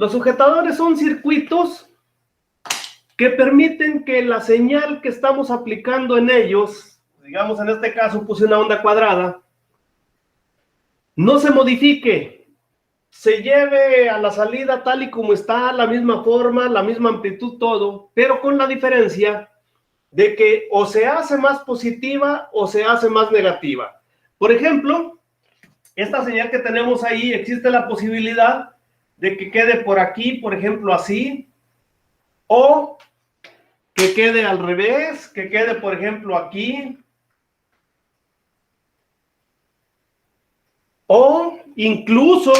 Los sujetadores son circuitos que permiten que la señal que estamos aplicando en ellos, digamos en este caso puse una onda cuadrada, no se modifique, se lleve a la salida tal y como está, la misma forma, la misma amplitud, todo, pero con la diferencia de que o se hace más positiva o se hace más negativa. Por ejemplo, esta señal que tenemos ahí, existe la posibilidad de que quede por aquí, por ejemplo, así, o que quede al revés, que quede, por ejemplo, aquí, o incluso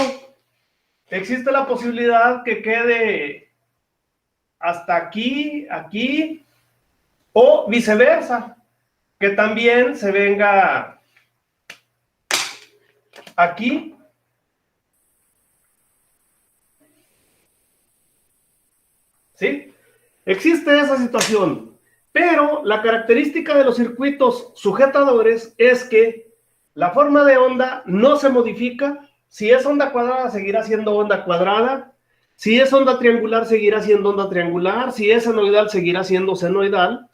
existe la posibilidad que quede hasta aquí, aquí, o viceversa, que también se venga aquí. ¿Sí? Existe esa situación, pero la característica de los circuitos sujetadores es que la forma de onda no se modifica. Si es onda cuadrada, seguirá siendo onda cuadrada. Si es onda triangular, seguirá siendo onda triangular. Si es senoidal, seguirá siendo senoidal.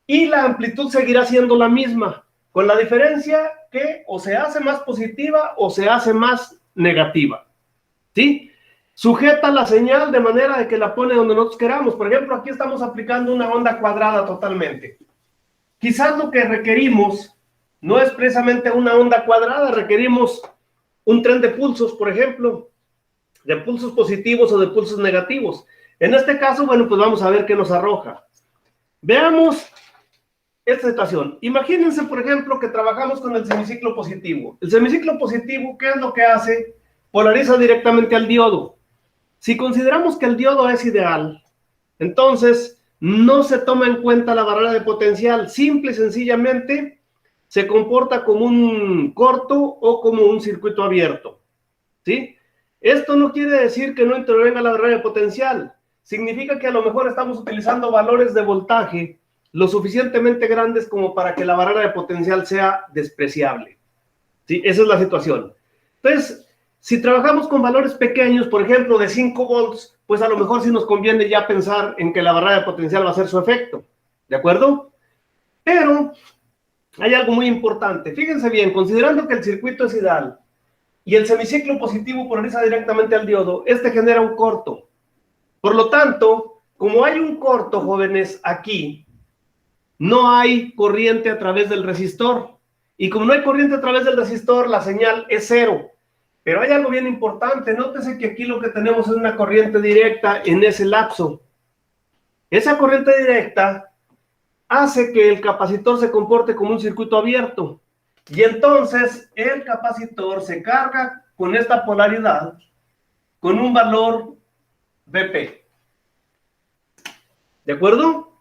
Y la amplitud seguirá siendo la misma, con la diferencia que o se hace más positiva o se hace más negativa. ¿Sí? Sujeta la señal de manera de que la pone donde nosotros queramos. Por ejemplo, aquí estamos aplicando una onda cuadrada totalmente. Quizás lo que requerimos no es precisamente una onda cuadrada, requerimos un tren de pulsos, por ejemplo, de pulsos positivos o de pulsos negativos. En este caso, bueno, pues vamos a ver qué nos arroja. Veamos esta situación. Imagínense, por ejemplo, que trabajamos con el semiciclo positivo. El semiciclo positivo, ¿qué es lo que hace? Polariza directamente al diodo. Si consideramos que el diodo es ideal, entonces no se toma en cuenta la barrera de potencial. Simple y sencillamente se comporta como un corto o como un circuito abierto. ¿Sí? Esto no quiere decir que no intervenga la barrera de potencial. Significa que a lo mejor estamos utilizando valores de voltaje lo suficientemente grandes como para que la barrera de potencial sea despreciable. ¿Sí? Esa es la situación. Entonces, si trabajamos con valores pequeños, por ejemplo, de 5 volts, pues a lo mejor sí nos conviene ya pensar en que la barrera de potencial va a hacer su efecto. ¿De acuerdo? Pero hay algo muy importante. Fíjense bien, considerando que el circuito es ideal y el semiciclo positivo polariza directamente al diodo, este genera un corto. Por lo tanto, como hay un corto, jóvenes, aquí, no hay corriente a través del resistor. Y como no hay corriente a través del resistor, la señal es cero. Pero hay algo bien importante. Nótese que aquí lo que tenemos es una corriente directa en ese lapso. Esa corriente directa hace que el capacitor se comporte como un circuito abierto. Y entonces el capacitor se carga con esta polaridad con un valor Vp. ¿De acuerdo?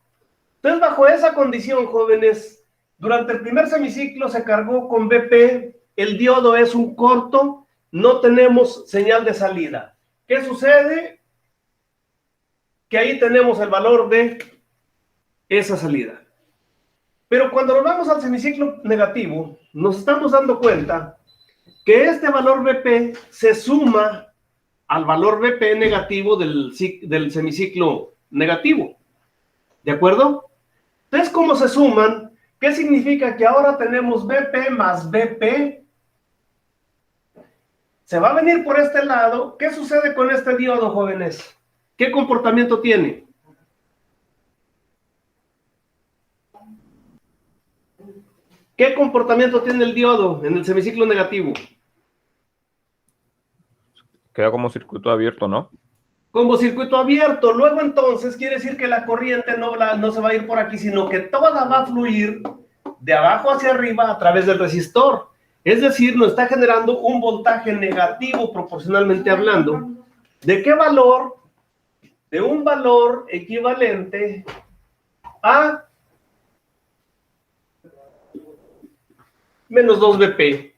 Entonces, bajo esa condición, jóvenes, durante el primer semiciclo se cargó con Vp, el diodo es un corto, no tenemos señal de salida. ¿Qué sucede? Que ahí tenemos el valor de esa salida. Pero cuando nos vamos al semiciclo negativo, nos estamos dando cuenta que este valor Vp se suma al valor Vp negativo del semiciclo negativo. ¿De acuerdo? Entonces, ¿cómo se suman? ¿Qué significa? Que ahora tenemos Vp más Vp. Se va a venir por este lado. ¿Qué sucede con este diodo, jóvenes? ¿Qué comportamiento tiene? ¿Qué comportamiento tiene el diodo en el semiciclo negativo? Queda como circuito abierto, ¿no? Como circuito abierto. Luego entonces quiere decir que la corriente no se va a ir por aquí, sino que toda va a fluir de abajo hacia arriba a través del resistor. Es decir, nos está generando un voltaje negativo proporcionalmente hablando. ¿De qué valor? De un valor equivalente a menos 2 Vp.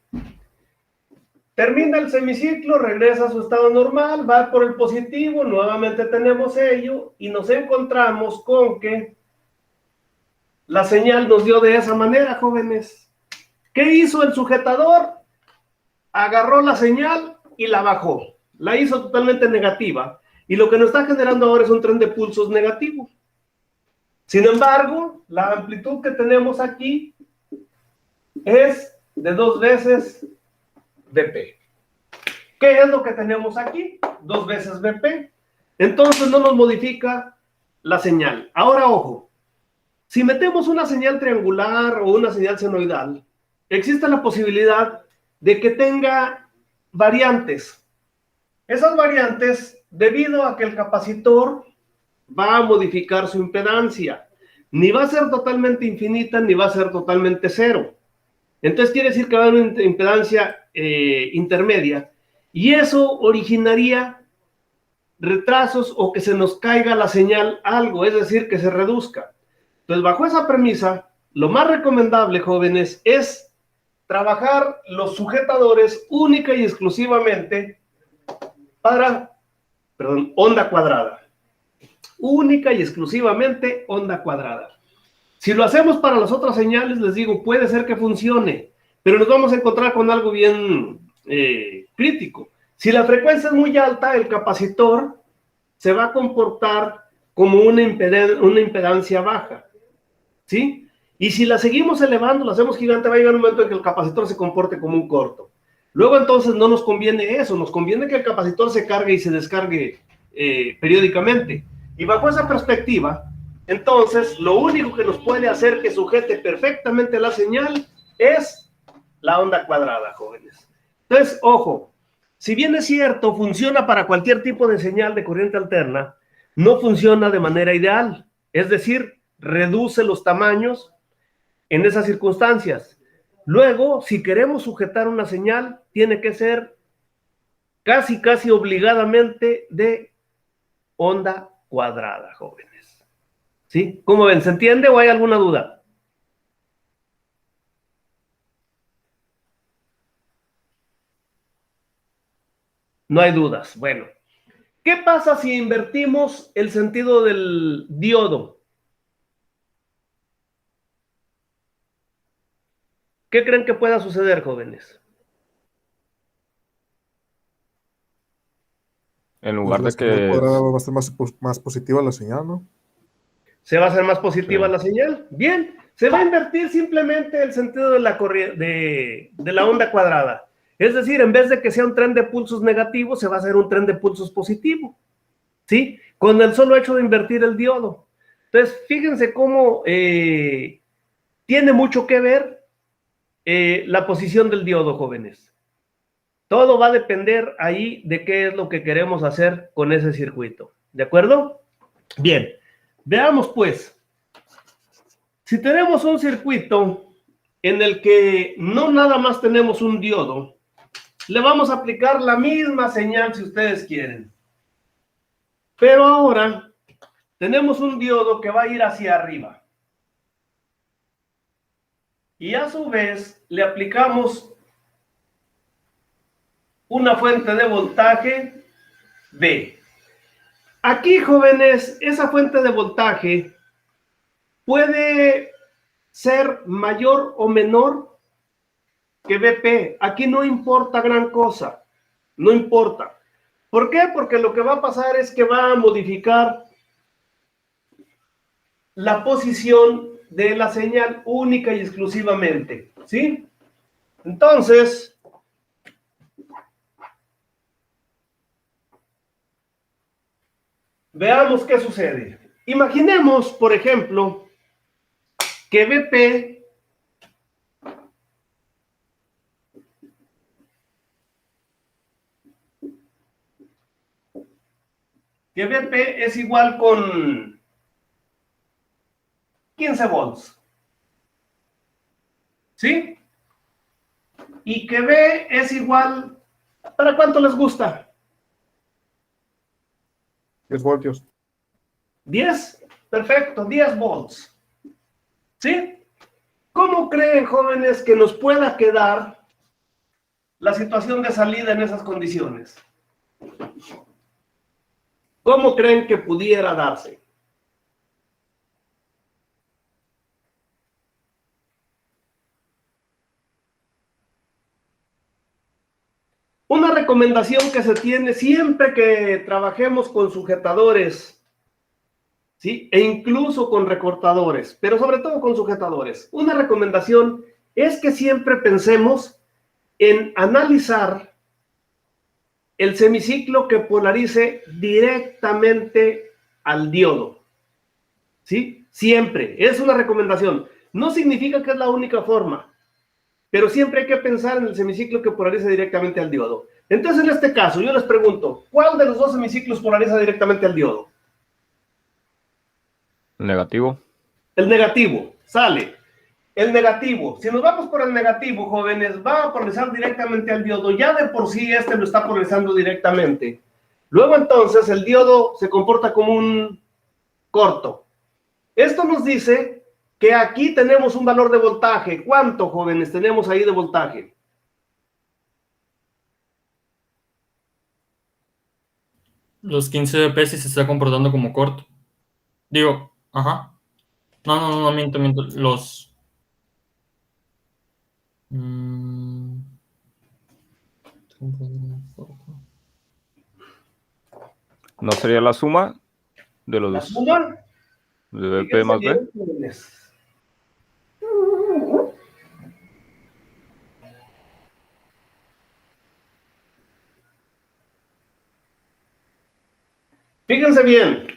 Termina el semiciclo, regresa a su estado normal, va por el positivo, nuevamente tenemos ello y nos encontramos con que la señal nos dio de esa manera, jóvenes. ¿Qué hizo el sujetador? Agarró la señal y la bajó. la hizo totalmente negativa y lo que nos está generando ahora es un tren de pulsos negativo. Sin embargo, la amplitud que tenemos aquí es de 2 veces Vp. ¿Qué es lo que tenemos aquí? 2 veces Vp. Entonces no nos modifica la señal. Ahora, ojo, si metemos una señal triangular o una señal senoidal, existe la posibilidad de que tenga variantes. Esas variantes, debido a que el capacitor va a modificar su impedancia, ni va a ser totalmente infinita, ni va a ser totalmente cero. Entonces quiere decir que va a haber una impedancia intermedia, y eso originaría retrasos o que se nos caiga la señal algo, es decir, que se reduzca. Entonces, bajo esa premisa, lo más recomendable, jóvenes, es trabajar los sujetadores única y exclusivamente para, onda cuadrada. Única y exclusivamente onda cuadrada. Si lo hacemos para las otras señales, les digo, puede ser que funcione, pero nos vamos a encontrar con algo bien crítico. Si la frecuencia es muy alta, el capacitor se va a comportar como una impedancia baja, ¿sí? Y si la seguimos elevando, la hacemos gigante, va a llegar un momento en que el capacitor se comporte como un corto. Luego entonces no nos conviene eso, nos conviene que el capacitor se cargue y se descargue periódicamente. Y bajo esa perspectiva, entonces lo único que nos puede hacer que sujete perfectamente la señal es la onda cuadrada, jóvenes. Entonces, ojo, si bien es cierto, funciona para cualquier tipo de señal de corriente alterna, no funciona de manera ideal. Es decir, reduce los tamaños en esas circunstancias. Luego, si queremos sujetar una señal, tiene que ser casi obligadamente de onda cuadrada, jóvenes. ¿Sí? ¿Cómo ven? ¿Se entiende o hay alguna duda? No hay dudas. Bueno, ¿qué pasa si invertimos el sentido del diodo? ¿Qué creen que pueda suceder, jóvenes? En Pues lugar la de señal que... cuadrada va a ser más positiva la señal, ¿no? ¿Se va a hacer más positiva Sí. la señal? Bien, se va a invertir simplemente el sentido de la onda cuadrada. Es decir, en vez de que sea un tren de pulsos negativo, se va a hacer un tren de pulsos positivo, ¿sí? Con el solo hecho de invertir el diodo. Entonces, fíjense cómo tiene mucho que ver la posición del diodo, jóvenes. Todo va a depender ahí de qué es lo que queremos hacer con ese circuito. ¿De acuerdo? Bien, veamos pues. Si tenemos un circuito en el que no nada más tenemos un diodo, le vamos a aplicar la misma señal si ustedes quieren. Pero ahora tenemos un diodo que va a ir hacia arriba. Y a su vez le aplicamos una fuente de voltaje V. Aquí, jóvenes, esa fuente de voltaje puede ser mayor o menor que Vp. Aquí no importa gran cosa, no importa. ¿Por qué? Porque lo que va a pasar es que va a modificar la posición de la señal única y exclusivamente, ¿sí? Entonces, veamos qué sucede. Imaginemos, por ejemplo, que Vp es igual con 15 volts, ¿sí? Y que V es igual, ¿para cuánto les gusta? 10 voltios. 10, perfecto, 10 volts, ¿sí? ¿Cómo creen, jóvenes, que nos pueda quedar la situación de salida en esas condiciones? ¿Cómo creen que pudiera darse? Una Una recomendación que se tiene siempre que trabajemos con sujetadores, ¿sí? E incluso con recortadores, pero sobre todo con sujetadores. Una recomendación es que siempre pensemos en analizar el semiciclo que polarice directamente al diodo, ¿sí? Siempre, es una recomendación. No significa que es la única forma, pero siempre hay que pensar en el semiciclo que polariza directamente al diodo. Entonces, en este caso, yo les pregunto, ¿cuál de los dos semiciclos polariza directamente al diodo? Negativo. El negativo, sale. El negativo, si nos vamos por el negativo, jóvenes, va a polarizar directamente al diodo. Ya de por sí este lo está polarizando directamente. Luego entonces el diodo se comporta como un corto. Esto nos dice que aquí tenemos un valor de voltaje. ¿Cuánto, jóvenes, tenemos ahí de voltaje? Los 15 dp si se está comportando como corto. Digo, ajá. No, miento. Los... ¿No sería la suma de los ¿La suma? de BP más B? Bien, jóvenes. Fíjense bien,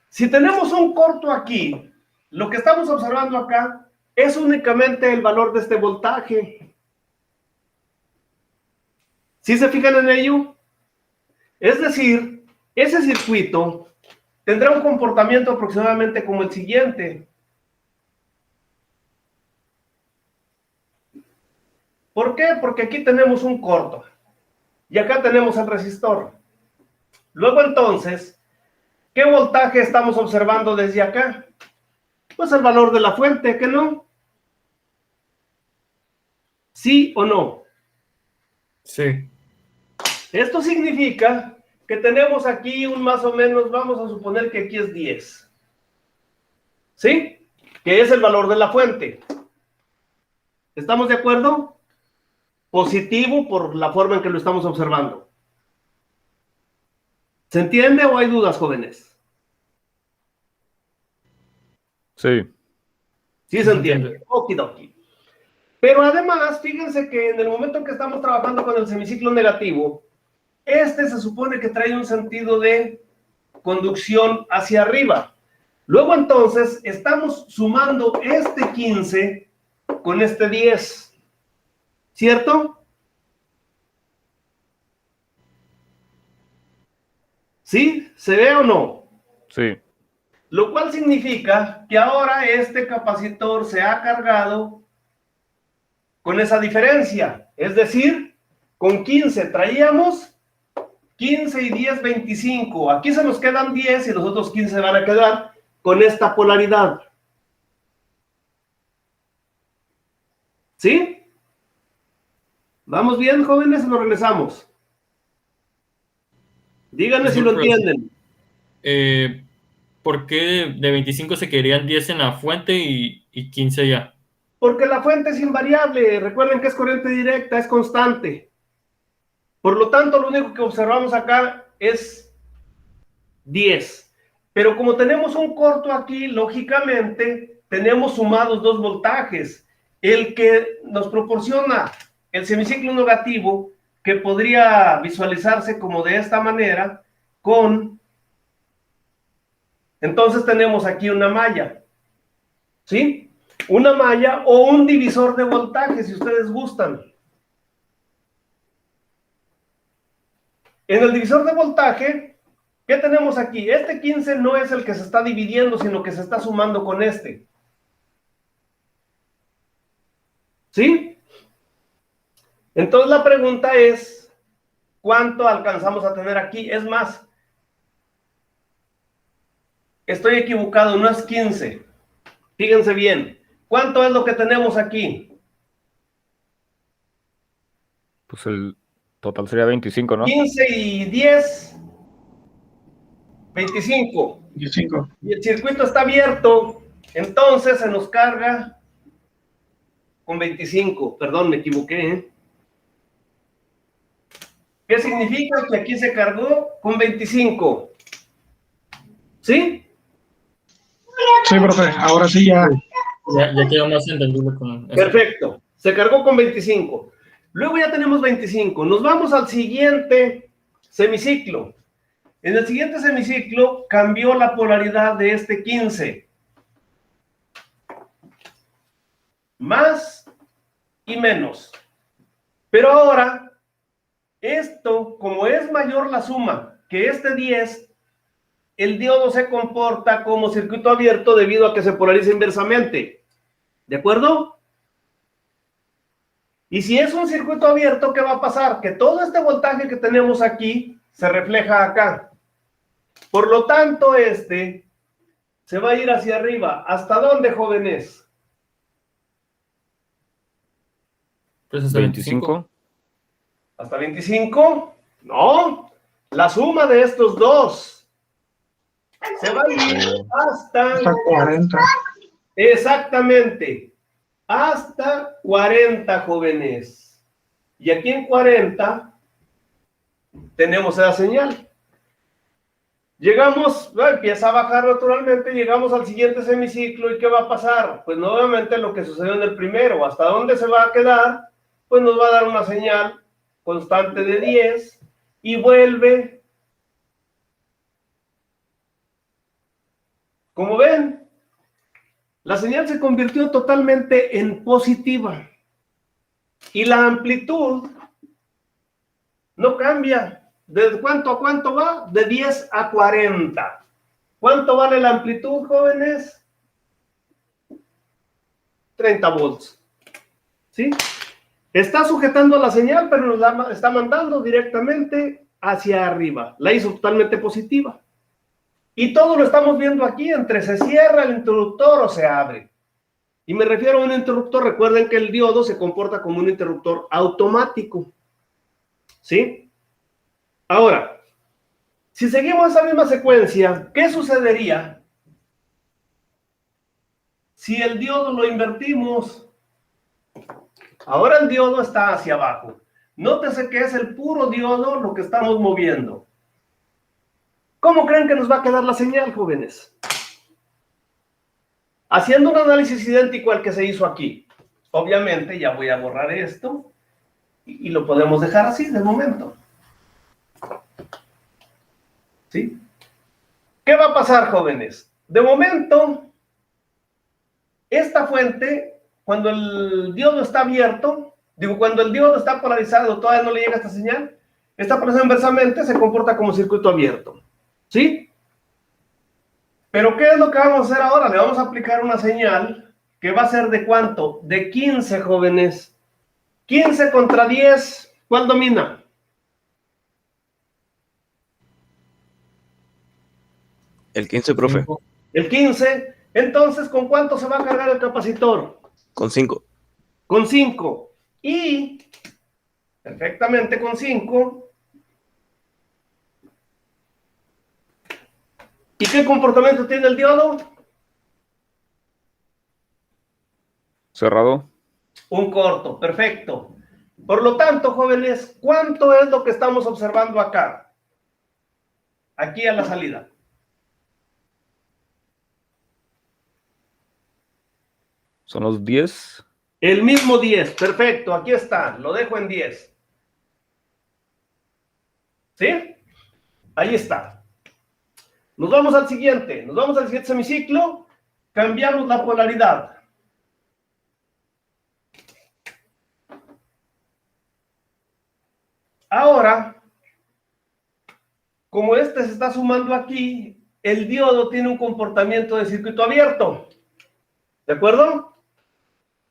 si tenemos un corto aquí, lo que estamos observando acá es únicamente el valor de este voltaje. ¿Sí se fijan en ello? Es decir, ese circuito tendrá un comportamiento aproximadamente como el siguiente. ¿Por qué? Porque aquí tenemos un corto y acá tenemos el resistor. Luego entonces, ¿qué voltaje estamos observando desde acá? Pues el valor de la fuente, ¿que no? ¿Sí o no? Sí. Esto significa que tenemos aquí un más o menos, vamos a suponer que aquí es 10. ¿Sí? Que es el valor de la fuente. ¿Estamos de acuerdo? Positivo por la forma en que lo estamos observando. ¿Se entiende o hay dudas, jóvenes? Sí. Sí se entiende. Okidoki. Pero además, fíjense que en el momento en que estamos trabajando con el semiciclo negativo, este se supone que trae un sentido de conducción hacia arriba. Luego entonces estamos sumando este 15 con este 10. ¿Cierto? ¿Sí? ¿Se ve o no? Sí. Lo cual significa que ahora este capacitor se ha cargado con esa diferencia. Es decir, con 15 traíamos 15 y 10, 25. Aquí se nos quedan 10 y los otros 15 van a quedar con esta polaridad. ¿Sí? ¿Vamos bien, jóvenes, o nos regresamos? Díganme si lo entienden. ¿Por qué de 25 se querían 10 en la fuente y 15 ya? Porque la fuente es invariable. Recuerden que es corriente directa, es constante. Por lo tanto, lo único que observamos acá es 10. Pero como tenemos un corto aquí, lógicamente, tenemos sumados dos voltajes. El que nos proporciona el semiciclo negativo, que podría visualizarse como de esta manera, con... Entonces tenemos aquí una malla, ¿sí? Una malla o un divisor de voltaje, si ustedes gustan. En el divisor de voltaje, ¿qué tenemos aquí? Este 15 no es el que se está dividiendo, sino que se está sumando con este. ¿Sí? Entonces la pregunta es, ¿cuánto alcanzamos a tener aquí? Es más, estoy equivocado, no es 15. Fíjense bien, ¿cuánto es lo que tenemos aquí? Pues el total sería 25, ¿no? 15 y 10, 25. 25. Y el circuito está abierto, entonces se nos carga con 25. Perdón, me equivoqué, ¿eh? ¿Qué significa? Que aquí se cargó con 25. ¿Sí? Sí, profe, ahora sí ya. Ya quedó más entendible con eso. Perfecto. Se cargó con 25. Luego ya tenemos 25. Nos vamos al siguiente semiciclo. En el siguiente semiciclo cambió la polaridad de este 15. Más y menos. Pero ahora, esto, como es mayor la suma que este 10, el diodo se comporta como circuito abierto debido a que se polariza inversamente. ¿De acuerdo? Y si es un circuito abierto, ¿qué va a pasar? Que todo este voltaje que tenemos aquí se refleja acá. Por lo tanto, este se va a ir hacia arriba. ¿Hasta dónde, jóvenes? Pues hasta 25. ¿Hasta 25? No. La suma de estos dos se va a ir hasta... Hasta 40. Exactamente. Hasta 40, jóvenes. Y aquí en 40 tenemos esa señal. Llegamos, empieza a bajar naturalmente, llegamos al siguiente semiciclo, ¿y qué va a pasar? Pues nuevamente lo que sucedió en el primero. ¿Hasta dónde se va a quedar? Pues nos va a dar una señal constante de 10 y vuelve. Como ven, la señal se convirtió totalmente en positiva. Y la amplitud no cambia. ¿De cuánto a cuánto va? De 10 a 40. ¿Cuánto vale la amplitud, jóvenes? 30 volts. ¿Sí? Está sujetando la señal, pero nos la está mandando directamente hacia arriba. La hizo totalmente positiva. Y todo lo estamos viendo aquí, entre se cierra el interruptor o se abre. Y me refiero a un interruptor, recuerden que el diodo se comporta como un interruptor automático. ¿Sí? Ahora, si seguimos esa misma secuencia, ¿qué sucedería si el diodo lo invertimos? Ahora el diodo está hacia abajo. Nótese que es el puro diodo lo que estamos moviendo. ¿Cómo creen que nos va a quedar la señal, jóvenes? Haciendo un análisis idéntico al que se hizo aquí. Obviamente ya voy a borrar esto y lo podemos dejar así de momento. ¿Sí? ¿Qué va a pasar, jóvenes? De momento, esta fuente, cuando el diodo está abierto, cuando el diodo está polarizado, todavía no le llega esta señal, esta polarizado inversamente se comporta como circuito abierto. ¿Sí? Pero ¿qué es lo que vamos a hacer ahora? Le vamos a aplicar una señal que va a ser ¿de cuánto? De 15, jóvenes. 15 contra 10, ¿cuál domina? El 15, profe. El 15. Entonces, ¿con cuánto se va a cargar el capacitor? Con 5. Con 5. Y, perfectamente con 5. ¿Y qué comportamiento tiene el diodo? Cerrado. Un corto, perfecto. Por lo tanto, jóvenes, ¿cuánto es lo que estamos observando acá? Aquí a la salida. Son los 10. El mismo 10, perfecto, aquí está, lo dejo en 10. ¿Sí? Ahí está. Nos vamos al siguiente semiciclo, cambiamos la polaridad. Ahora, como este se está sumando aquí, el diodo tiene un comportamiento de circuito abierto. ¿De acuerdo?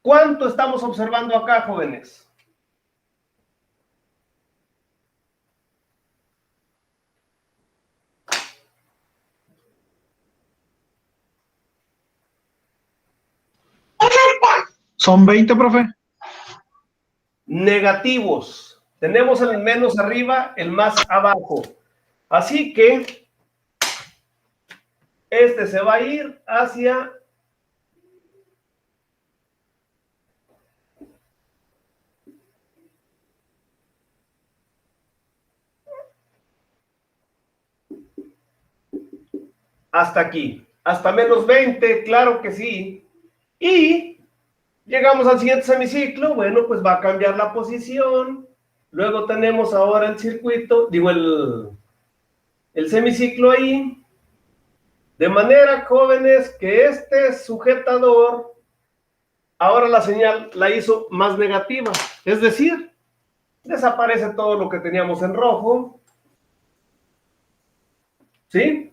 ¿Cuánto estamos observando acá, jóvenes? ¿Son 20, profe? Negativos. Tenemos el menos arriba, el más abajo. Así que este se va a ir hacia hasta aquí, hasta menos 20, claro que sí. Y llegamos al siguiente semiciclo, bueno, pues va a cambiar la posición. Luego tenemos ahora el circuito, digo, el semiciclo ahí. De manera, jóvenes, que este sujetador, ahora la señal la hizo más negativa. Es decir, desaparece todo lo que teníamos en rojo. ¿Sí?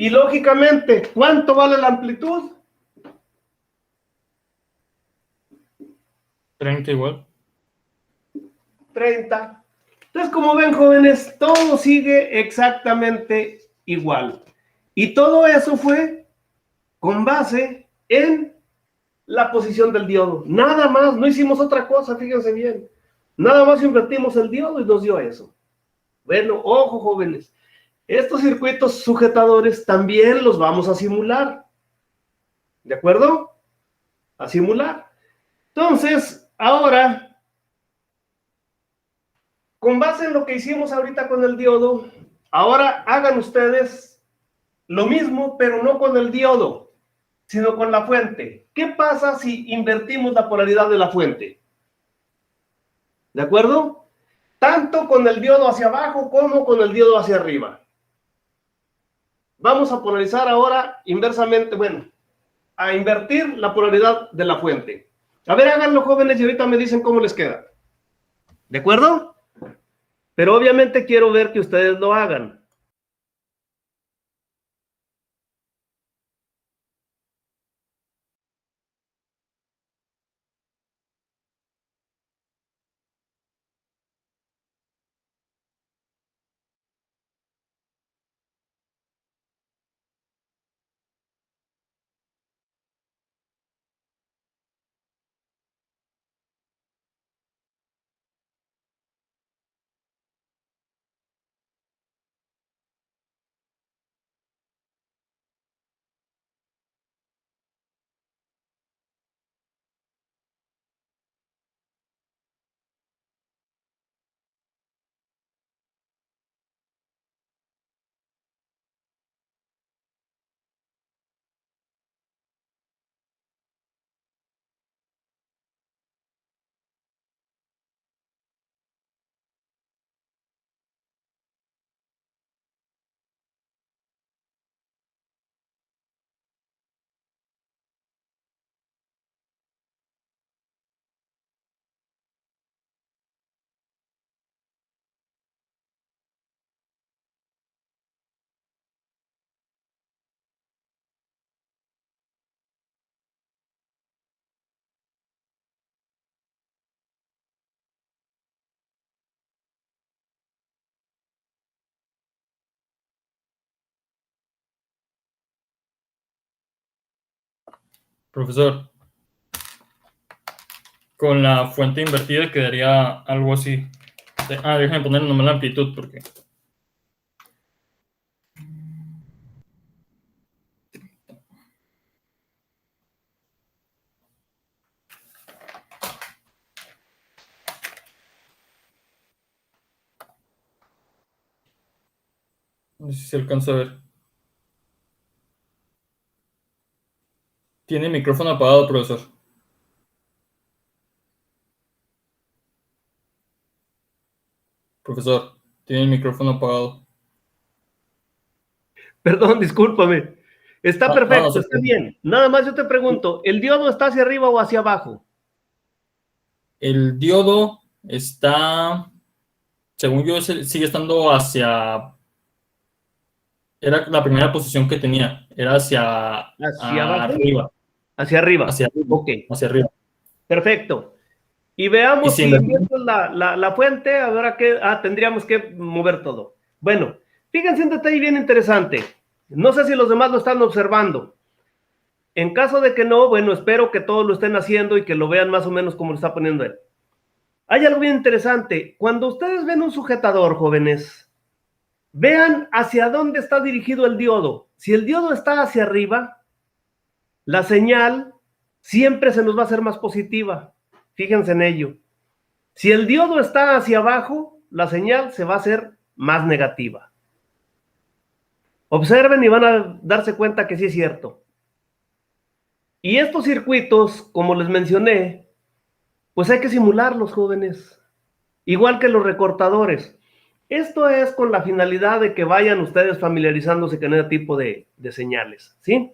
Y lógicamente, ¿cuánto vale la amplitud? 30 igual. 30. Entonces, como ven, jóvenes, todo sigue exactamente igual. Y todo eso fue con base en la posición del diodo. Nada más, no hicimos otra cosa, fíjense bien. Nada más invertimos el diodo y nos dio eso. Bueno, ojo, jóvenes. Estos circuitos sujetadores también los vamos a simular. ¿De acuerdo? A simular. Entonces, ahora, con base en lo que hicimos ahorita con el diodo, ahora hagan ustedes lo mismo, pero no con el diodo, sino con la fuente. ¿Qué pasa si invertimos la polaridad de la fuente? ¿De acuerdo? Tanto con el diodo hacia abajo como con el diodo hacia arriba. Vamos a polarizar ahora inversamente, bueno, a invertir la polaridad de la fuente. A ver, háganlo, jóvenes, y ahorita me dicen cómo les queda. ¿De acuerdo? Pero obviamente quiero ver que ustedes lo hagan. Profesor, con la fuente invertida quedaría algo así. Déjame poner nomás la amplitud porque... No sé si se alcanza a ver. Tiene el micrófono apagado, profesor. Profesor, tiene el micrófono apagado. Perdón, discúlpame. Está No, perfecto, no, está bien. Nada más yo te pregunto, ¿el diodo está hacia arriba o hacia abajo? El diodo está, según yo, sigue estando hacia... Era la primera posición que tenía. Era hacia ¿Hacia abajo? arriba. Hacia arriba. Hacia arriba. Ok, Hacia arriba. perfecto. Y Y veamos si si invertimos- invierto la fuente, ahora que tendríamos que mover todo. Bueno, fíjense un detalle bien interesante. No sé si los demás lo están observando. En caso de que no, bueno, espero que todos lo estén haciendo y que lo vean más o menos como lo está poniendo él. Hay algo bien interesante. Cuando ustedes ven un sujetador, jóvenes, vean hacia dónde está dirigido el diodo. Si el diodo está hacia arriba, la señal siempre se nos va a hacer más positiva. Fíjense en ello. Si el diodo está hacia abajo, la señal se va a hacer más negativa. Observen y van a darse cuenta que sí es cierto. Y estos circuitos, como les mencioné, pues hay que simularlos, jóvenes. Igual que los recortadores. Esto es con la finalidad de que vayan ustedes familiarizándose con ese tipo de señales, ¿sí?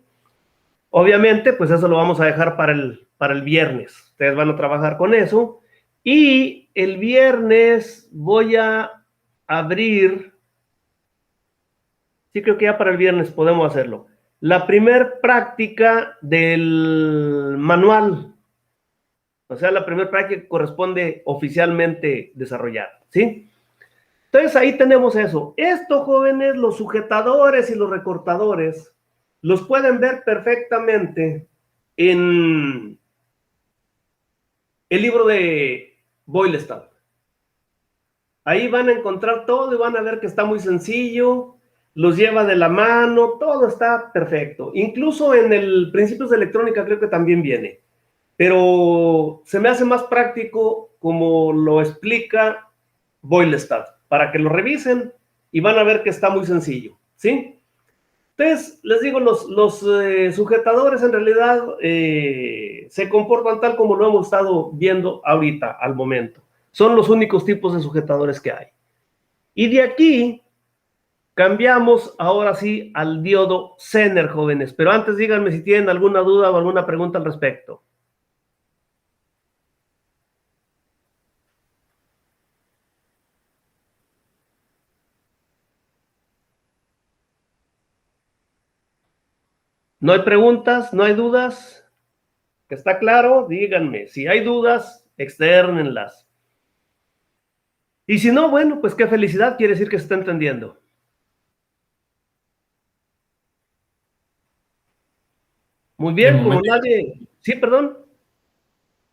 Obviamente, pues eso lo vamos a dejar para el viernes. Ustedes van a trabajar con eso. Y el viernes voy a abrir, sí creo que ya para el viernes podemos hacerlo, la primer práctica del manual. O sea, la primera práctica que corresponde oficialmente desarrollar, ¿sí? Entonces ahí tenemos eso. Esto, jóvenes, los sujetadores y los recortadores los pueden ver perfectamente en el libro de Boylestad. Ahí van a encontrar todo y van a ver que está muy sencillo, los lleva de la mano, todo está perfecto. Incluso en el Principios de Electrónica creo que también viene. Pero se me hace más práctico como lo explica Boylestad, para que lo revisen y van a ver que está muy sencillo, ¿sí? Entonces, les digo, los sujetadores en realidad se comportan tal como lo hemos estado viendo ahorita, al momento. Son los únicos tipos de sujetadores que hay. Y de aquí cambiamos ahora sí al diodo Zener, jóvenes. Pero antes díganme si tienen alguna duda o alguna pregunta al respecto. ¿No hay preguntas? ¿No hay dudas? ¿Está claro? Díganme. Si hay dudas, externenlas. Y si no, bueno, pues qué felicidad, quiere decir que se está entendiendo. Muy bien, como nadie... Sí, perdón.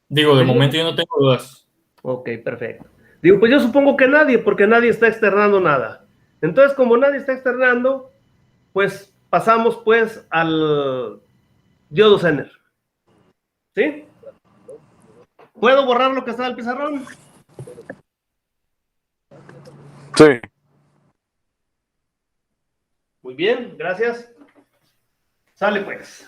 Digo, de momento yo no tengo dudas. Ok, perfecto. Digo, pues yo supongo que nadie, porque nadie está externando nada. Entonces, como nadie está externando, pues pasamos pues al diodo Zener. ¿Sí? ¿Puedo borrar lo que está en el pizarrón? Sí. Muy bien, gracias. Sale pues.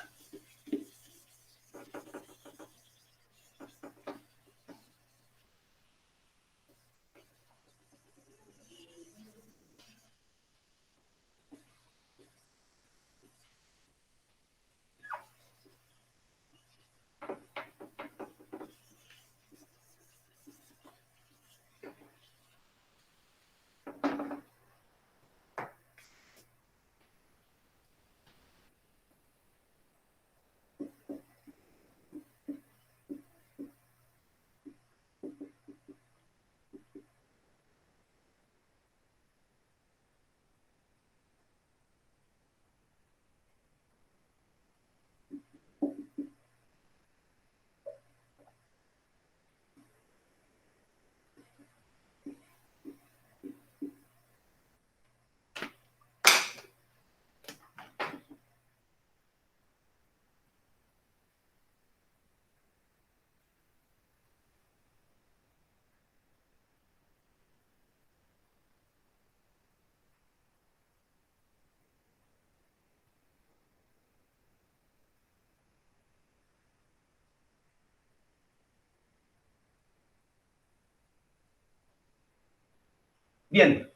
Bien.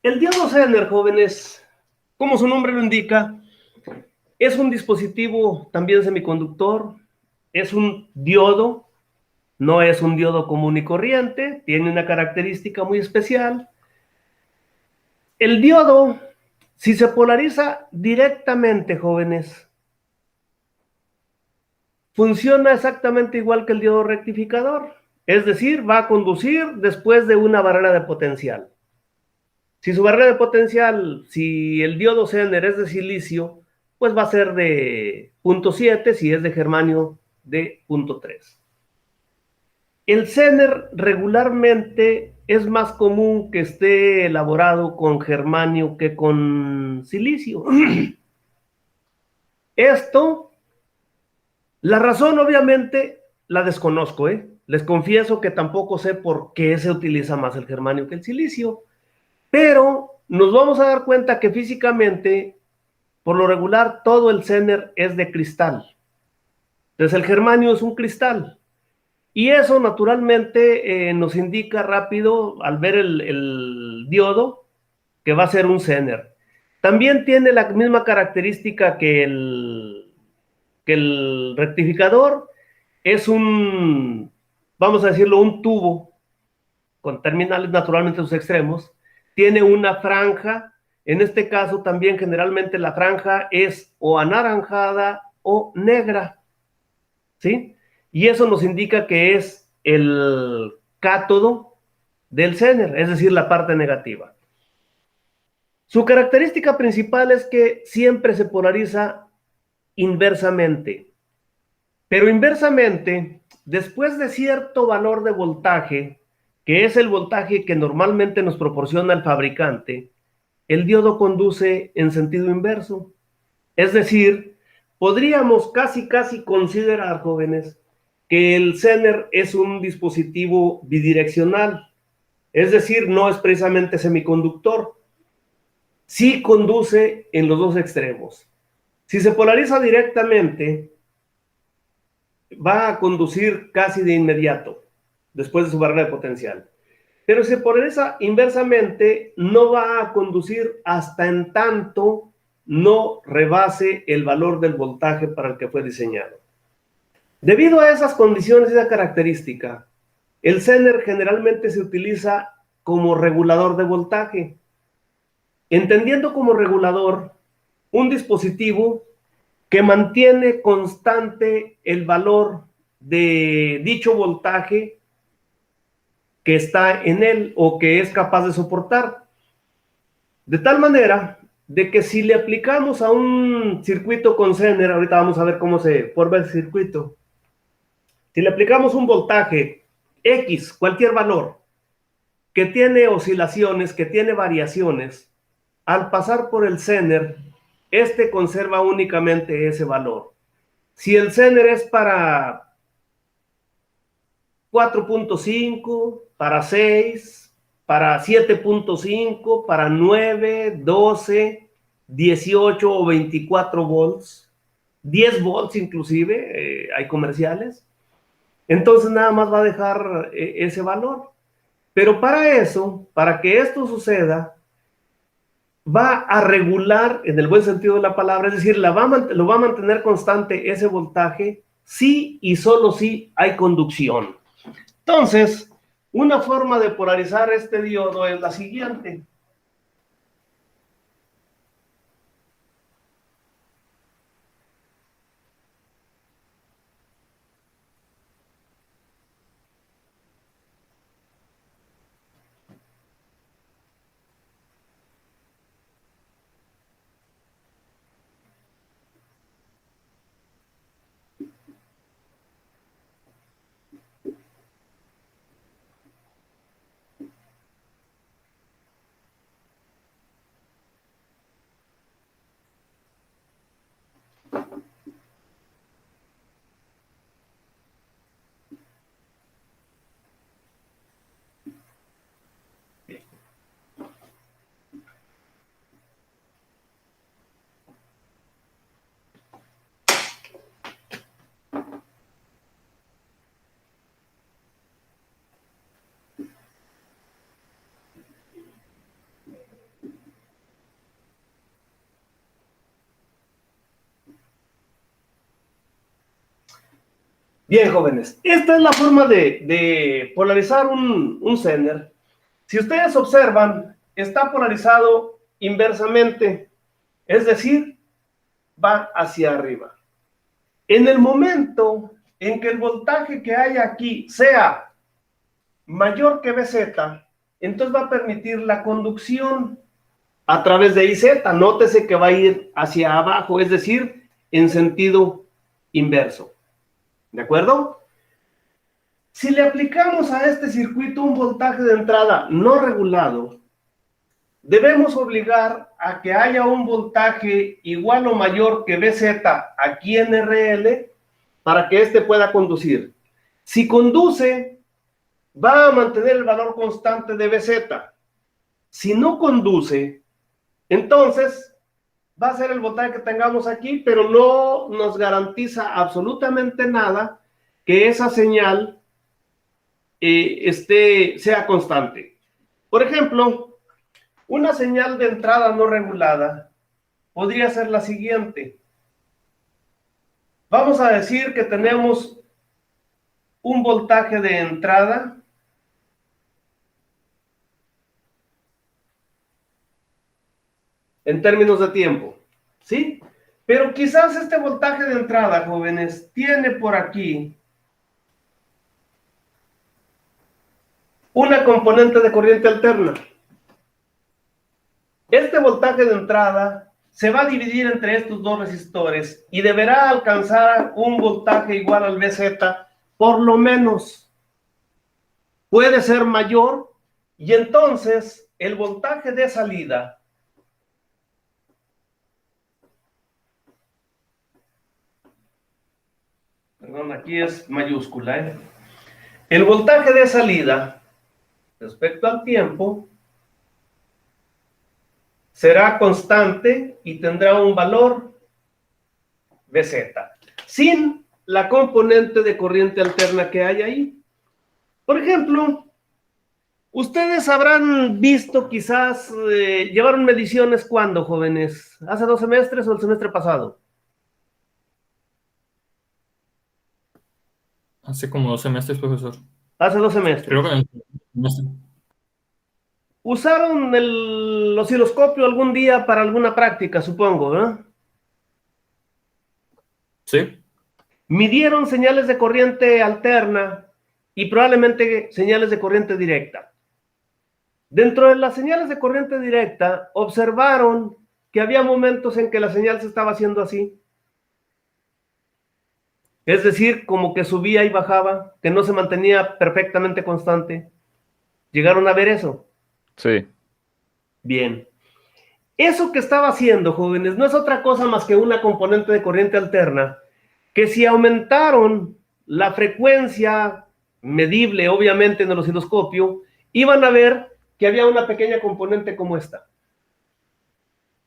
El diodo Zener, jóvenes, como su nombre lo indica, es un dispositivo también semiconductor, es un diodo, no es un diodo común y corriente, tiene una característica muy especial. El diodo, si se polariza directamente, jóvenes, funciona exactamente igual que el diodo rectificador, es decir, va a conducir después de una barrera de potencial. Si su barrera de potencial, si el diodo Zener es de silicio, pues va a ser de 0.7, si es de germanio, de 0.3. El Zener regularmente es más común que esté elaborado con germanio que con silicio. Esto, la razón obviamente la desconozco, ¿eh? Les confieso que tampoco sé por qué se utiliza más el germanio que el silicio. Pero nos vamos a dar cuenta que físicamente, por lo regular, todo el Zener es de cristal. Entonces el germanio es un cristal. Y eso naturalmente nos indica rápido, al ver el diodo, que va a ser un Zener. También tiene la misma característica que el rectificador. Es un, vamos a decirlo, un tubo con terminales naturalmente en sus extremos. Tiene una franja. En este caso también generalmente la franja es o anaranjada o negra, ¿sí? Y eso nos indica que es el cátodo del Zener, es decir, la parte negativa. Su característica principal es que siempre se polariza inversamente. Pero inversamente, después de cierto valor de voltaje, que es el voltaje que normalmente nos proporciona el fabricante, el diodo conduce en sentido inverso. Es decir, podríamos casi considerar, jóvenes, que el Zener es un dispositivo bidireccional. Es decir, no es precisamente semiconductor. Sí conduce en los dos extremos. Si se polariza directamente, va a conducir casi de inmediato, después de su barrera de potencial. Pero si se polariza inversamente, no va a conducir hasta en tanto no rebase el valor del voltaje para el que fue diseñado. Debido a esas condiciones y esa característica, el Zener generalmente se utiliza como regulador de voltaje, entendiendo como regulador un dispositivo que mantiene constante el valor de dicho voltaje que está en él o que es capaz de soportar. De tal manera de que si le aplicamos a un circuito con Zener, ahorita vamos a ver cómo se forma el circuito, si le aplicamos un voltaje X, cualquier valor, que tiene oscilaciones, que tiene variaciones, al pasar por el Zener, este conserva únicamente ese valor. Si el Zener es para 4.5, para 6, para 7.5, para 9, 12, 18 o 24 volts, 10 volts inclusive, hay comerciales, entonces nada más va a dejar ese valor. Pero para eso, para que esto suceda, va a regular, en el buen sentido de la palabra, es decir, lo va a mantener constante ese voltaje, sí y solo si hay conducción. Entonces, una forma de polarizar este diodo es la siguiente. Bien, jóvenes, esta es la forma de polarizar un Zener. Si ustedes observan, está polarizado inversamente, es decir, va hacia arriba. En el momento en que el voltaje que hay aquí sea mayor que Vz, entonces va a permitir la conducción a través de Iz. Nótese que va a ir hacia abajo, es decir, en sentido inverso. ¿De acuerdo? Si le aplicamos a este circuito un voltaje de entrada no regulado, debemos obligar a que haya un voltaje igual o mayor que Vz aquí en RL para que éste pueda conducir. Si conduce, va a mantener el valor constante de Vz. Si no conduce, entonces va a ser el voltaje que tengamos aquí, pero no nos garantiza absolutamente nada que esa señal sea constante. Por ejemplo, una señal de entrada no regulada podría ser la siguiente. Vamos a decir que tenemos un voltaje de entrada en términos de tiempo, ¿sí? Pero quizás este voltaje de entrada, jóvenes, tiene por aquí una componente de corriente alterna. Este voltaje de entrada se va a dividir entre estos dos resistores y deberá alcanzar un voltaje igual al VZ, por lo menos. Puede ser mayor, y entonces el voltaje de salida perdón, aquí es mayúscula, ¿eh? El voltaje de salida respecto al tiempo será constante y tendrá un valor VZ, sin la componente de corriente alterna que hay ahí. Por ejemplo, ustedes habrán visto quizás, llevaron mediciones ¿cuándo, jóvenes? ¿Hace 2 semestres o el semestre pasado? Hace como 2 semestres, profesor. Hace 2 semestres. Creo que en el semestre. Usaron el osciloscopio algún día para alguna práctica, supongo, ¿no? Sí. Midieron señales de corriente alterna y probablemente señales de corriente directa. Dentro de las señales de corriente directa, observaron que había momentos en que la señal se estaba haciendo así. Es decir, como que subía y bajaba, que no se mantenía perfectamente constante. ¿Llegaron a ver eso? Sí. Bien. Eso que estaba haciendo, jóvenes, no es otra cosa más que una componente de corriente alterna, que si aumentaron la frecuencia medible, obviamente, en el osciloscopio, iban a ver que había una pequeña componente como esta.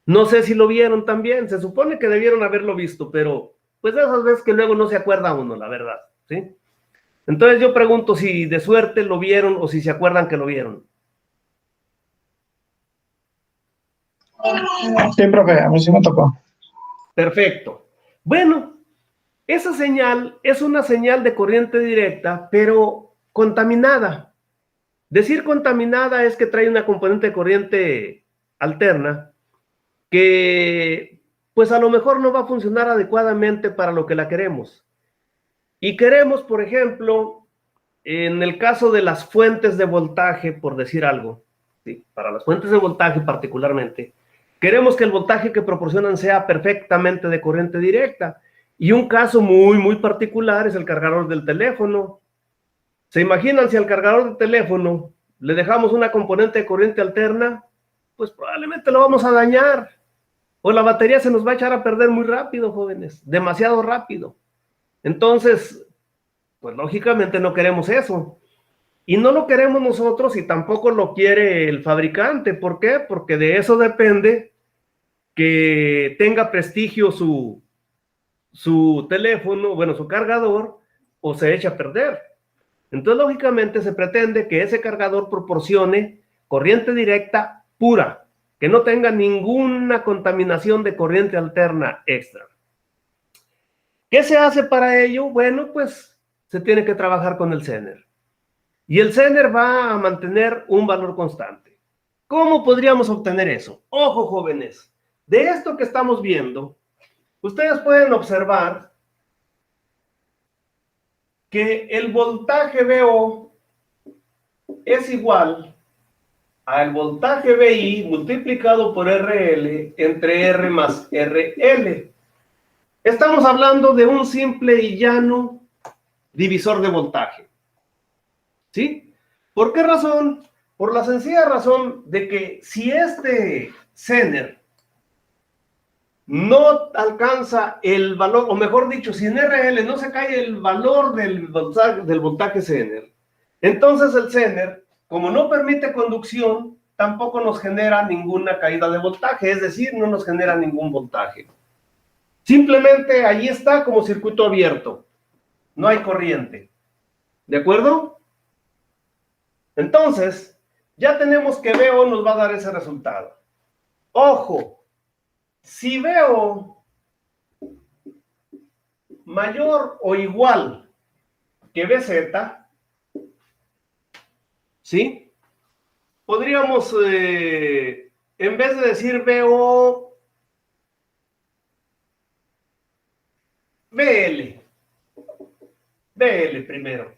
No sé si lo vieron también, se supone que debieron haberlo visto, pero pues de esas veces que luego no se acuerda uno, la verdad, ¿sí? Entonces yo pregunto si de suerte lo vieron o si se acuerdan que lo vieron. Sí, profe, a mí sí me tocó. Perfecto. Bueno, esa señal es una señal de corriente directa, pero contaminada. Decir contaminada es que trae una componente de corriente alterna que, pues a lo mejor no va a funcionar adecuadamente para lo que la queremos. Y queremos, por ejemplo, en el caso de las fuentes de voltaje, por decir algo, ¿sí? Para las fuentes de voltaje particularmente, queremos que el voltaje que proporcionan sea perfectamente de corriente directa. Y un caso muy, muy particular es el cargador del teléfono. ¿Se imaginan si al cargador del teléfono le dejamos una componente de corriente alterna? Pues probablemente lo vamos a dañar. O la batería se nos va a echar a perder muy rápido, jóvenes. Demasiado rápido. Entonces, pues lógicamente no queremos eso. Y no lo queremos nosotros y tampoco lo quiere el fabricante. ¿Por qué? Porque de eso depende que tenga prestigio su teléfono, bueno, su cargador, o se echa a perder. Entonces, lógicamente, se pretende que ese cargador proporcione corriente directa pura, que no tenga ninguna contaminación de corriente alterna extra. ¿Qué se hace para ello? Bueno, pues se tiene que trabajar con el Zener. Y el Zener va a mantener un valor constante. ¿Cómo podríamos obtener eso? Ojo, jóvenes, de esto que estamos viendo, ustedes pueden observar que el voltaje VO es igual al voltaje VI multiplicado por RL entre R más RL. Estamos hablando de un simple y llano divisor de voltaje. ¿Sí? ¿Por qué razón? Por la sencilla razón de que si este Zener no alcanza el valor, o mejor dicho, si en RL no se cae el valor del voltaje Zener, entonces el Zener, como no permite conducción, tampoco nos genera ninguna caída de voltaje, es decir, no nos genera ningún voltaje. Simplemente ahí está como circuito abierto, no hay corriente. ¿De acuerdo? Entonces, ya tenemos que VO nos va a dar ese resultado. Ojo, si VO mayor o igual que VZ, ¿sí? Podríamos, en vez de decir VO, VL primero.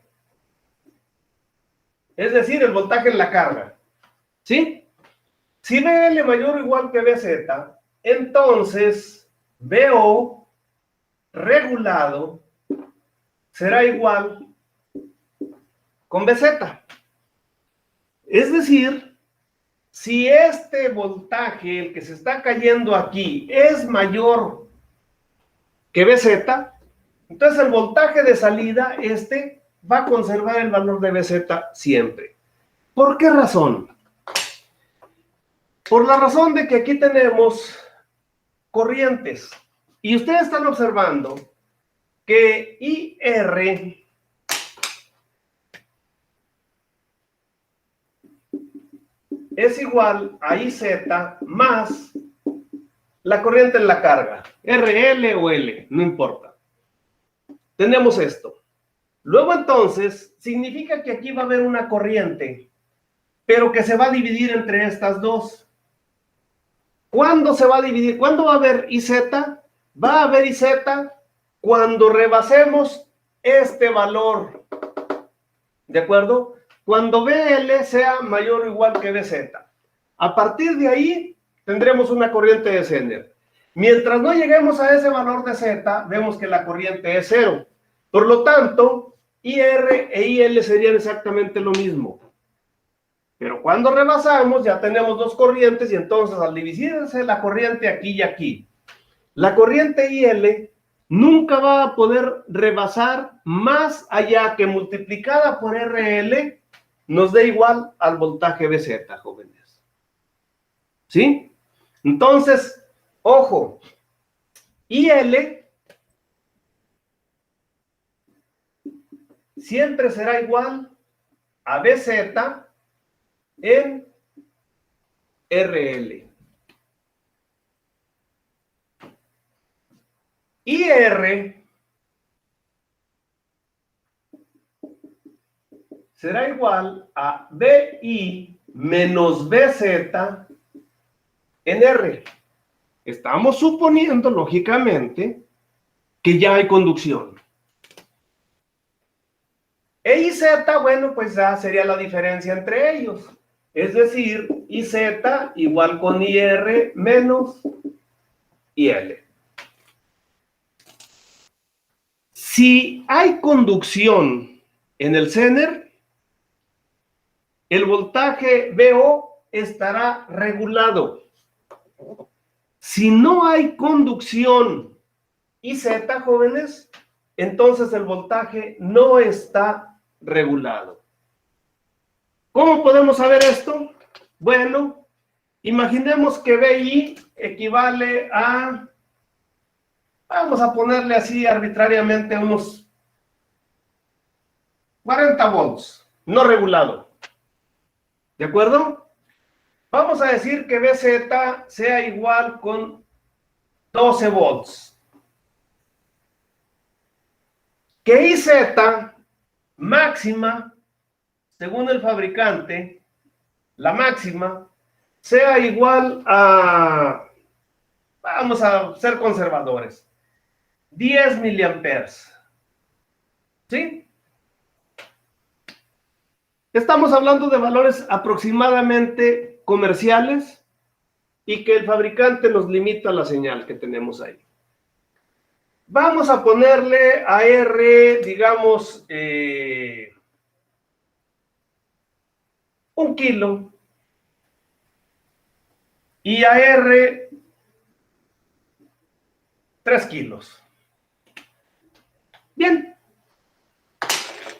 Es decir, el voltaje en la carga, ¿sí? Si VL mayor o igual que VZ, entonces VO regulado será igual con VZ. Es decir, si este voltaje, el que se está cayendo aquí, es mayor que VZ, entonces el voltaje de salida, va a conservar el valor de VZ siempre. ¿Por qué razón? Por la razón de que aquí tenemos corrientes. Y ustedes están observando que IR es igual a IZ más la corriente en la carga. RL o L, no importa. Tenemos esto. Luego entonces, significa que aquí va a haber una corriente, pero que se va a dividir entre estas dos. ¿Cuándo se va a dividir? ¿Cuándo va a haber IZ? Va a haber IZ cuando rebasemos este valor. ¿De acuerdo? Cuando BL sea mayor o igual que BZ. A partir de ahí, tendremos una corriente de Zener. Mientras no lleguemos a ese valor de Z, vemos que la corriente es cero. Por lo tanto, IR e IL serían exactamente lo mismo. Pero cuando rebasamos, ya tenemos dos corrientes y entonces al dividirse la corriente aquí y aquí, la corriente IL nunca va a poder rebasar más allá que multiplicada por RL nos dé igual al voltaje BZ, jóvenes. ¿Sí? Entonces, ojo, IL siempre será igual a BZ en RL. IR será igual a BI menos BZ en R. Estamos suponiendo, lógicamente, que ya hay conducción. E IZ, bueno, pues ya sería la diferencia entre ellos. Es decir, IZ igual con IR menos IL. Si hay conducción en el Zener, el voltaje VO estará regulado. Si no hay conducción IZ, jóvenes, entonces el voltaje no está regulado. ¿Cómo podemos saber esto? Bueno, imaginemos que BI equivale a, vamos a ponerle así arbitrariamente, unos 40 volts, no regulado. ¿De acuerdo? Vamos a decir que BZ sea igual con 12 volts. Que IZ máxima, según el fabricante, la máxima, sea igual a, vamos a ser conservadores, 10 miliamperes. ¿Sí? Estamos hablando de valores aproximadamente comerciales y que el fabricante nos limita la señal que tenemos ahí. Vamos a ponerle a R, digamos, 1 kilo y a R 3 kilos. Bien.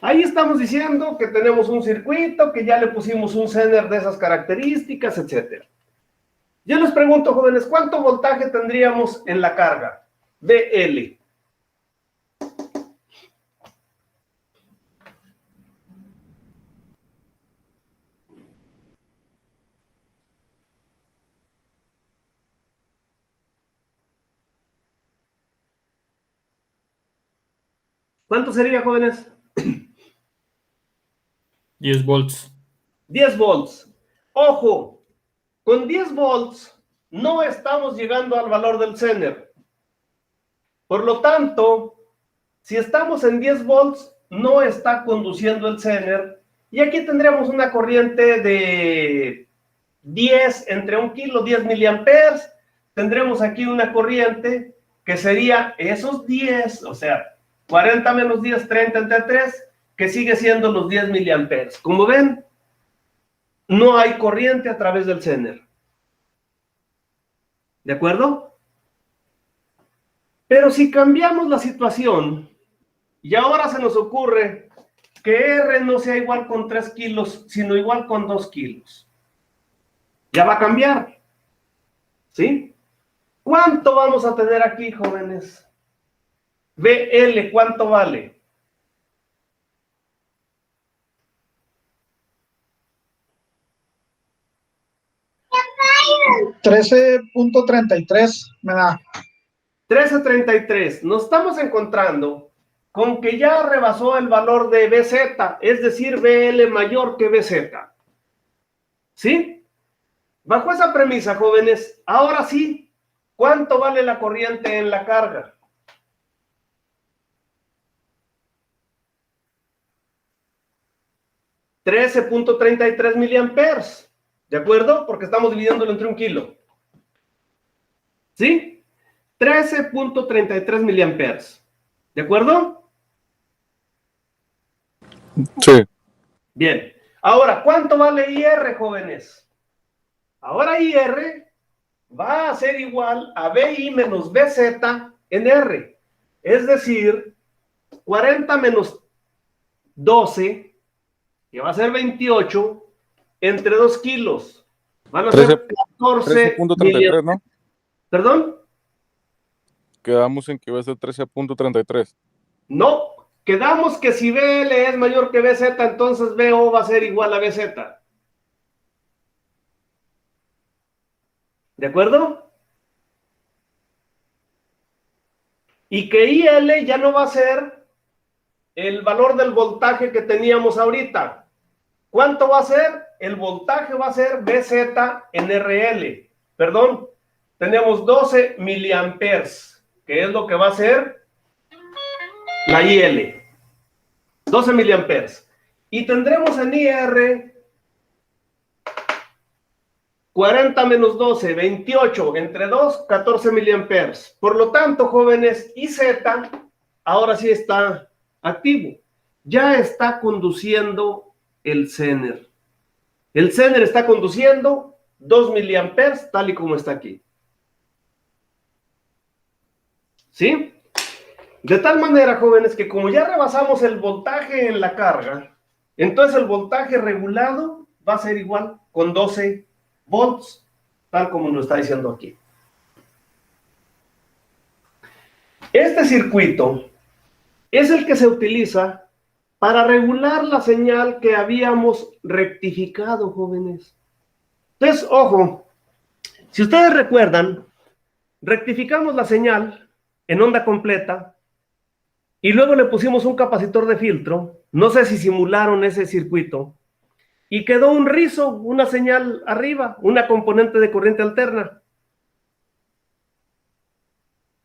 Ahí estamos diciendo que tenemos un circuito, que ya le pusimos un Zener de esas características, etc. Yo les pregunto, jóvenes, ¿cuánto voltaje tendríamos en la carga? BL. ¿Cuánto sería, jóvenes? 10 volts. 10 volts. Ojo, con 10 volts no estamos llegando al valor del Zener. Por lo tanto, si estamos en 10 volts, no está conduciendo el Zener. Y aquí tendríamos una corriente de 10, entre 1 kilo, 10 miliamperes. Tendremos aquí una corriente que sería esos 10, o sea, 40 menos 10, 30 entre 3, que sigue siendo los 10 miliamperes. Como ven, no hay corriente a través del Zener. ¿De acuerdo? Pero si cambiamos la situación, y ahora se nos ocurre que R no sea igual con 3 kilos, sino igual con 2 kilos. Ya va a cambiar. ¿Sí? ¿Cuánto vamos a tener aquí, jóvenes? BL, ¿cuánto vale? $13.33 me da. 13.33. Nos estamos encontrando con que ya rebasó el valor de BZ, es decir, BL mayor que BZ. ¿Sí? Bajo esa premisa, jóvenes, ahora sí, ¿cuánto vale la corriente en la carga? $13.33 miliamperes. ¿De acuerdo? Porque estamos dividiéndolo entre 1 kilo. ¿Sí? 13.33 miliamperes. ¿De acuerdo? Sí. Bien. Ahora, ¿cuánto vale IR, jóvenes? Ahora IR va a ser igual a BI menos BZ en R. Es decir, 40 menos 12, que va a ser 28, entre 2 kilos. Van a ser 14 13.33, ¿no? ¿Perdón? Quedamos en que va a ser 13.33. No, quedamos que si BL es mayor que BZ, entonces BO va a ser igual a BZ. ¿De acuerdo? Y que IL ya no va a ser el valor del voltaje que teníamos ahorita. ¿Cuánto va a ser? El voltaje va a ser BZ en RL. Perdón, tenemos 12 miliamperes, que es lo que va a ser la IL. 12 miliamperes. Y tendremos en IR 40 menos 12, 28, entre 2, 14 miliamperes. Por lo tanto, jóvenes, IZ ahora sí está activo. Ya está conduciendo el Zener. El Zener está conduciendo 2 miliamperes, tal y como está aquí. ¿Sí? De tal manera, jóvenes, que como ya rebasamos el voltaje en la carga, entonces el voltaje regulado va a ser igual con 12 volts, tal como nos está diciendo aquí. Este circuito es el que se utiliza para regular la señal que habíamos rectificado, jóvenes. Entonces, ojo, si ustedes recuerdan, rectificamos la señal en onda completa y luego le pusimos un capacitor de filtro. No sé si simularon ese circuito. Y quedó un rizo, una señal arriba, una componente de corriente alterna.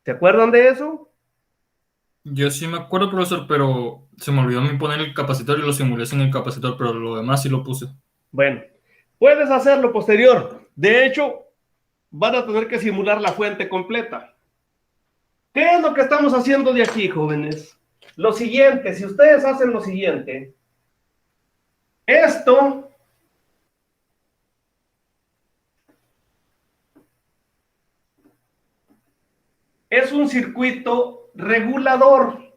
¿Se acuerdan de eso? Yo sí me acuerdo, profesor, pero se me olvidó a mí poner el capacitor y lo simulé sin el capacitor, pero lo demás sí lo puse. Bueno, puedes hacerlo posterior. De hecho, van a tener que simular la fuente completa. ¿Qué es lo que estamos haciendo de aquí, jóvenes? Lo siguiente, si ustedes hacen lo siguiente, esto es un circuito regulador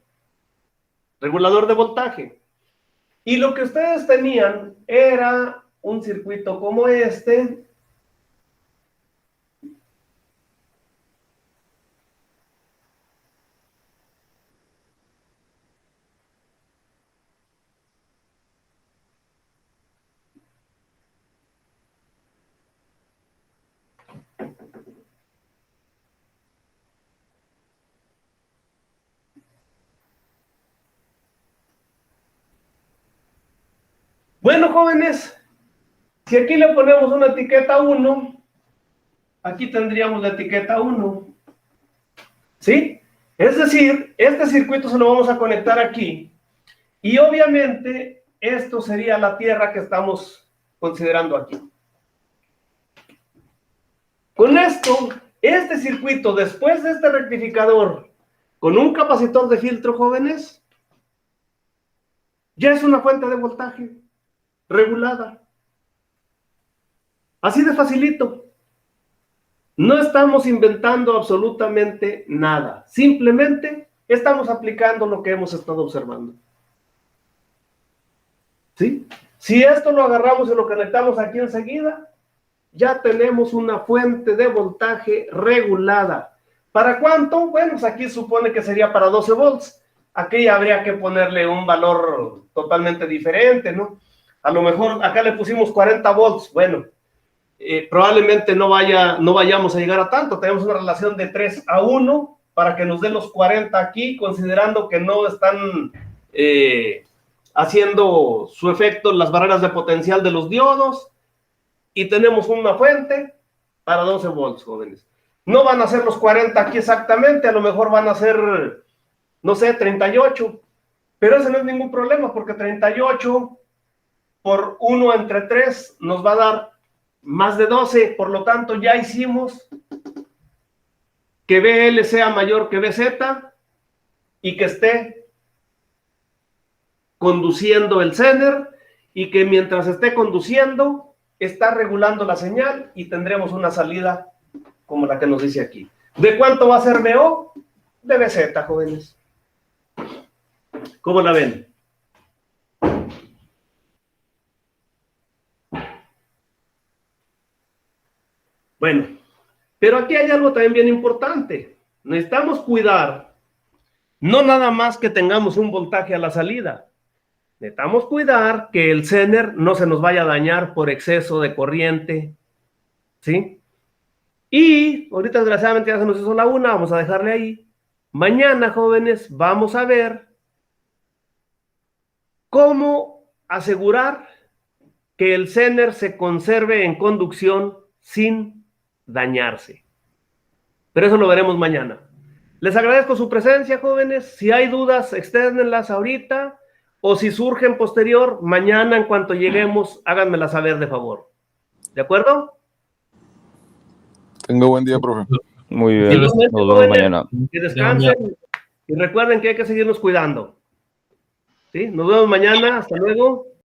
de voltaje. Y lo que ustedes tenían era un circuito como este. Bueno, jóvenes, si aquí le ponemos una etiqueta 1, aquí tendríamos la etiqueta 1. ¿Sí? Es decir, este circuito se lo vamos a conectar aquí. Y obviamente, esto sería la tierra que estamos considerando aquí. Con esto, este circuito, después de este rectificador, con un capacitor de filtro, jóvenes, ya es una fuente de voltaje regulada. Así de facilito. No estamos inventando absolutamente nada. Simplemente estamos aplicando lo que hemos estado observando. ¿Sí? Si esto lo agarramos y lo conectamos aquí enseguida, ya tenemos una fuente de voltaje regulada. ¿Para cuánto? Bueno, pues aquí supone que sería para 12 volts. Aquí habría que ponerle un valor totalmente diferente, ¿no? A lo mejor acá le pusimos 40 volts. Bueno, probablemente no vayamos a llegar a tanto. Tenemos una relación de 3:1 para que nos dé los 40 aquí, considerando que no están haciendo su efecto las barreras de potencial de los diodos. Y tenemos una fuente para 12 volts, jóvenes. No van a ser los 40 aquí exactamente, a lo mejor van a ser, no sé, 38. Pero ese no es ningún problema, porque 38 por 1 entre 3 nos va a dar más de 12. Por lo tanto, ya hicimos que BL sea mayor que BZ y que esté conduciendo el Zener y que mientras esté conduciendo está regulando la señal y tendremos una salida como la que nos dice aquí. ¿De cuánto va a ser BO? De BZ, jóvenes. ¿Cómo la ven? Bueno, pero aquí hay algo también bien importante. Necesitamos cuidar, no nada más que tengamos un voltaje a la salida. Necesitamos cuidar que el Zener no se nos vaya a dañar por exceso de corriente, ¿sí? Y ahorita desgraciadamente ya se nos hizo la 1, vamos a dejarle ahí. Mañana, jóvenes, vamos a ver cómo asegurar que el Zener se conserve en conducción sin dañarse. Pero eso lo veremos mañana. Les agradezco su presencia, jóvenes. Si hay dudas, externenlas ahorita. O si surgen posterior, mañana en cuanto lleguemos, háganmela saber de favor. ¿De acuerdo? Tenga buen día, profe. Muy bien, nos Igualmente, vemos jóvenes, mañana. que descansen y recuerden que hay que seguirnos cuidando. ¿Sí? Nos vemos mañana. Hasta luego.